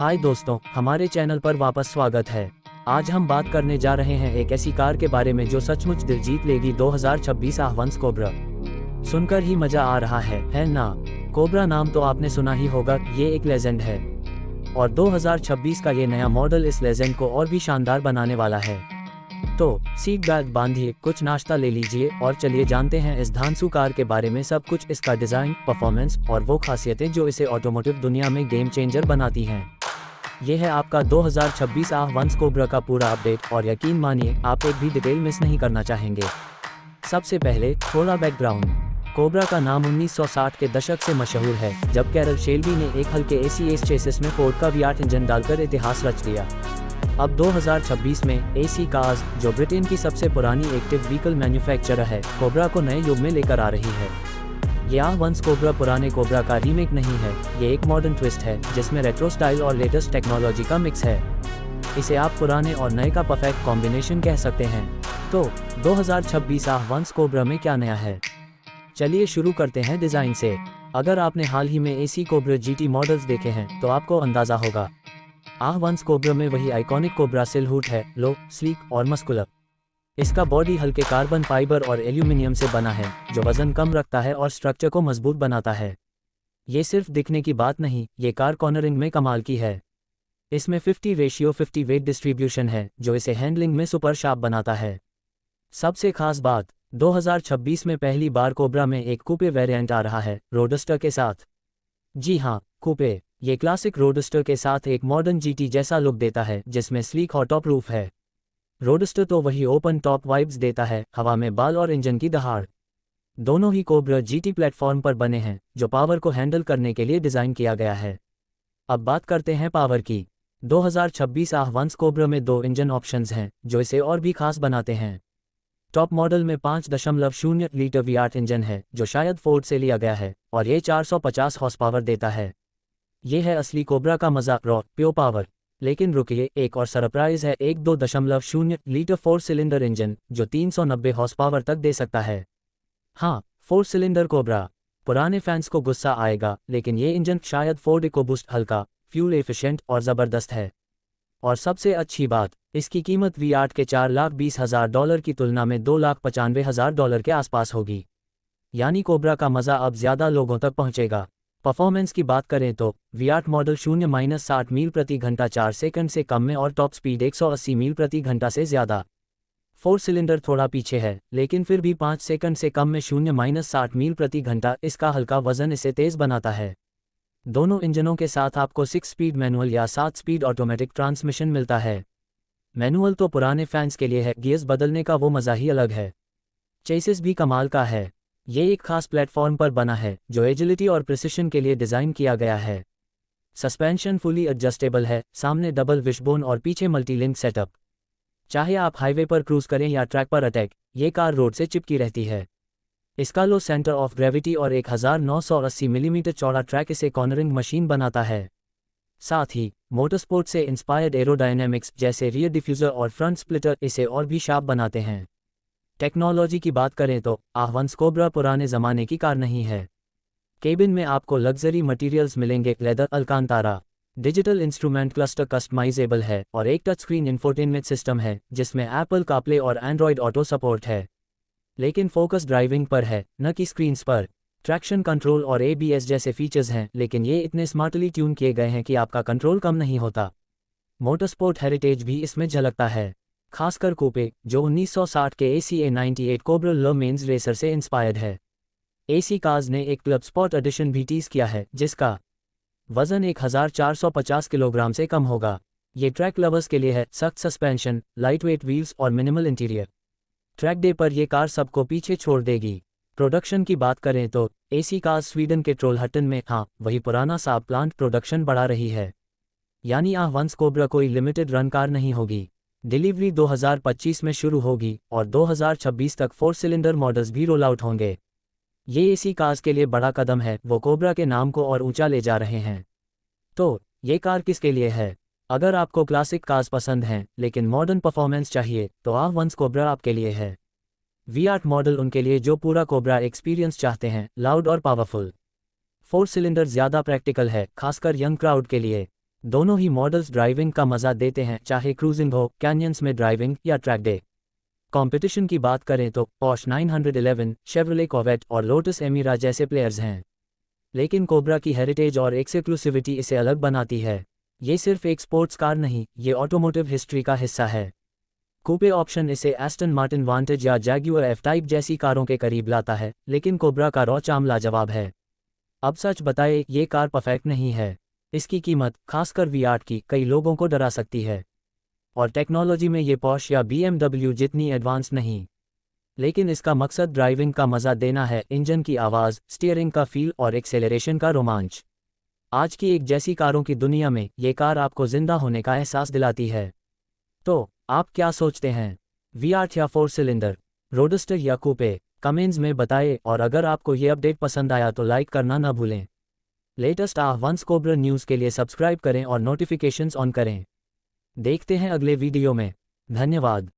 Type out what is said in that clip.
हाय दोस्तों, हमारे चैनल पर वापस स्वागत है। आज हम बात करने जा रहे हैं एक ऐसी कार के बारे में जो सचमुच दिल जीत लेगी। 2026 आहवांस कोब्रा। सुनकर ही मजा आ रहा है ना। कोब्रा नाम तो आपने सुना ही होगा, ये एक लेजेंड है और 2026 का ये नया मॉडल इस लेजेंड को और भी शानदार बनाने वाला है। तो सीट बेल्ट बांधिए, कुछ नाश्ता ले लीजिए और चलिए जानते हैं इस धांसू कार के बारे में सब कुछ, इसका डिज़ाइन, परफॉर्मेंस और वो खासियतें जो इसे ऑटोमोटिव दुनिया में गेम चेंजर बनाती हैं। ये है आपका 2026 आहवांस कोब्रा का पूरा अपडेट और यकीन मानिए आप एक भी डिटेल मिस नहीं करना चाहेंगे। सबसे पहले थोड़ा बैकग्राउंड। कोब्रा का नाम 1960 के दशक से मशहूर है, जब कैरल शेल्बी ने एक हल्के ACS चेसिस में फोर्ड का V8 इंजन डालकर इतिहास रच दिया। अब 2026 में AC कार्स, जो ब्रिटेन की सबसे पुरानी एक्टिव व्हीकल मैन्युफैक्चरर है, कोब्रा को नए युग में लेकर आ रही है। ये आहवांस कोब्रा पुराने कोब्रा का रीमेक नहीं है, ये एक मॉडर्न ट्विस्ट है जिसमें रेट्रो स्टाइल और लेटेस्ट टेक्नोलॉजी का मिक्स है। इसे आप पुराने और नए का परफेक्ट कॉम्बिनेशन कह सकते हैं। तो 2026 आहवांस कोब्रा में क्या नया है, चलिए शुरू करते हैं डिज़ाइन से। अगर आपने हाल ही में AC कोब्रा GT मॉडल्स देखे हैं तो आपको अंदाज़ा होगा। आहवांस कोब्रा में वही आइकॉनिक कोब्रा सिलहूट है, लो, स्लीक और मस्कुलर। इसका बॉडी हल्के कार्बन फाइबर और एल्यूमिनियम से बना है, जो वजन कम रखता है और स्ट्रक्चर को मजबूत बनाता है। ये सिर्फ दिखने की बात नहीं, ये कार कॉर्नरिंग में कमाल की है। इसमें 50:50 वेट डिस्ट्रीब्यूशन है, जो इसे हैंडलिंग में सुपर शार्प बनाता है। सबसे खास बात, 2026 में पहली बार कोब्रा में एक कूपे वेरिएंट आ रहा है, रोडस्टर के साथ। जी हाँ, कूपे। ये क्लासिक रोडस्टर के साथ एक मॉडर्न GT जैसा लुक देता है, जिसमें स्लीक और टॉप रूफ है। रोडस्टर तो वही ओपन टॉप वाइब्स देता है, हवा में बाल और इंजन की दहाड़। दोनों ही कोब्रा GT प्लेटफॉर्म पर बने हैं, जो पावर को हैंडल करने के लिए डिज़ाइन किया गया है। अब बात करते हैं पावर की। 2026 आहवांस कोब्रा में 2 इंजन ऑप्शंस हैं, जो इसे और भी खास बनाते हैं। टॉप मॉडल में 5.0 लीटर V8 इंजन है, जो शायद फोर्ड से लिया गया है, और ये 450 हॉर्स पावर देता है। ये है असली कोब्रा का मजा, रॉ प्योर पावर। लेकिन रुकिए, एक और सरप्राइज है, एक 2.0 लीटर 4 सिलेंडर इंजन जो 390 हॉर्स पावर तक दे सकता है। हाँ, 4 सिलेंडर कोब्रा। पुराने फैंस को गुस्सा आएगा, लेकिन ये इंजन शायद फोर्ड इकोबूस्ट, हल्का, फ्यूल एफिशिएंट और ज़बरदस्त है। और सबसे अच्छी बात, इसकी कीमत V8 के $4,20,000 की तुलना में $2,95,000 के आसपास होगी। यानी कोब्रा का मज़ा अब ज़्यादा लोगों तक पहुँचेगा। परफॉर्मेंस की बात करें तो V8 मॉडल 0-60 मील प्रति घंटा 4 सेकंड से कम में और टॉप स्पीड 180 मील प्रति घंटा से ज़्यादा। 4 सिलेंडर थोड़ा पीछे है, लेकिन फिर भी 5 सेकंड से कम में 0-60 मील प्रति घंटा। इसका हल्का वजन इसे तेज़ बनाता है। दोनों इंजनों के साथ आपको 6 स्पीड मैनुअल या 7 स्पीड ऑटोमेटिक ट्रांसमिशन मिलता है। मैनुअल तो पुराने फैंस के लिए है, गियर्स बदलने का वो मज़ा ही अलग है। चेसिस भी कमाल का है। ये एक खास प्लेटफॉर्म पर बना है, जो एजिलिटी और प्रिसिशन के लिए डिज़ाइन किया गया है। सस्पेंशन फुली एडजस्टेबल है, सामने डबल विशबोन और पीछे मल्टीलिंक सेटअप। चाहे आप हाईवे पर क्रूज करें या ट्रैक पर अटैक, ये कार रोड से चिपकी रहती है। इसका लो सेंटर ऑफ ग्रेविटी और 1980 मिलीमीटर चौड़ा ट्रैक इसे कॉर्नरिंग मशीन बनाता है। साथ ही मोटरस्पोर्ट से इंस्पायर्ड एरोडायनेमिक्स जैसे रियर डिफ्यूज़र और फ्रंट स्प्लिटर इसे और भी शार्प बनाते हैं। टेक्नोलॉजी की बात करें तो आहवांस कोब्रा पुराने ज़माने की कार नहीं है। केबिन में आपको लग्जरी मटेरियल्स मिलेंगे, leather, Alcantara. Digital instrument cluster customisable है और एक टच स्क्रीन इंफोटेनमेंट सिस्टम है, जिसमें एप्पल कारप्ले और एंड्रॉयड ऑटो सपोर्ट है। लेकिन फोकस ड्राइविंग पर है, न कि स्क्रीन्स पर। ट्रैक्शन कंट्रोल और ABS जैसे फीचर्स हैं, लेकिन ये इतने स्मार्टली ट्यून किए गए हैं कि आपका कंट्रोल कम नहीं होता। मोटरस्पोर्ट हेरिटेज भी इसमें झलकता है, खासकर कूपे, जो 1960 के ACA 98 कोब्रा ले मेन्स रेसर से इंस्पायर्ड है। AC कार्स ने एक क्लब स्पॉट एडिशन भी टीज किया है, जिसका वजन 1450 किलोग्राम से कम होगा। ये ट्रैक लवर्स के लिए है, सख्त सस्पेंशन, लाइटवेट व्हील्स और मिनिमल इंटीरियर। ट्रैक डे पर यह कार सबको पीछे छोड़ देगी। प्रोडक्शन की बात करें तो AC कार्स स्वीडन के ट्रोलहट्टन में, हाँ वही पुराना साब प्लांट, प्रोडक्शन बढ़ा रही है। यानी आहवांस कोब्रा कोई लिमिटेड रन कार नहीं होगी। डिलीवरी 2025 में शुरू होगी और 2026 तक 4 सिलेंडर मॉडल्स भी रोल आउट होंगे। ये AC कार्स के लिए बड़ा कदम है, वो कोब्रा के नाम को और ऊंचा ले जा रहे हैं। तो ये कार किसके लिए है? अगर आपको क्लासिक कार्स पसंद हैं लेकिन मॉडर्न परफॉर्मेंस चाहिए, तो आहवांस कोब्रा आपके लिए है। V8 मॉडल उनके लिए जो पूरा कोब्रा एक्सपीरियंस चाहते हैं, लाउड और पावरफुल। 4 सिलेंडर ज़्यादा प्रैक्टिकल है, खासकर यंग क्राउड के लिए। दोनों ही मॉडल्स ड्राइविंग का मजा देते हैं, चाहे क्रूजिंग हो, कैन्यंस में ड्राइविंग या ट्रैक डे। कंपटीशन की बात करें तो पोर्श 911, शेवरले कॉवेट और लोटस एमिरा जैसे प्लेयर्स हैं। लेकिन कोब्रा की हेरिटेज और एक्सक्लूसिविटी इसे अलग बनाती है। ये सिर्फ एक स्पोर्ट्स कार नहीं, ये ऑटोमोटिव हिस्ट्री का हिस्सा है। कूपे ऑप्शन इसे एस्टन मार्टिन वांटेज या जैग्यूर एफ टाइप जैसी कारों के करीब लाता है, लेकिन कोब्रा का रॉ चार्म लाजवाब है। अब सच बताए, ये कार परफेक्ट नहीं है। इसकी कीमत, खासकर V8 की, कई लोगों को डरा सकती है। और टेक्नोलॉजी में ये पोर्श या BMW जितनी एडवांस नहीं। लेकिन इसका मकसद ड्राइविंग का मजा देना है, इंजन की आवाज़, स्टीयरिंग का फील और एक्सेलरेशन का रोमांच। आज की एक जैसी कारों की दुनिया में ये कार आपको जिंदा होने का एहसास दिलाती है। तो आप क्या सोचते हैं, V8 या 4 सिलेंडर, रोडस्टर या कूपे? कमेंट्स में बताएं, और अगर आपको ये अपडेट पसंद आया तो लाइक करना ना भूलें। लेटेस्ट आह्वान्स कोब्रा न्यूज़ के लिए सब्सक्राइब करें और नोटिफिकेशंस ऑन करें। देखते हैं अगले वीडियो में। धन्यवाद।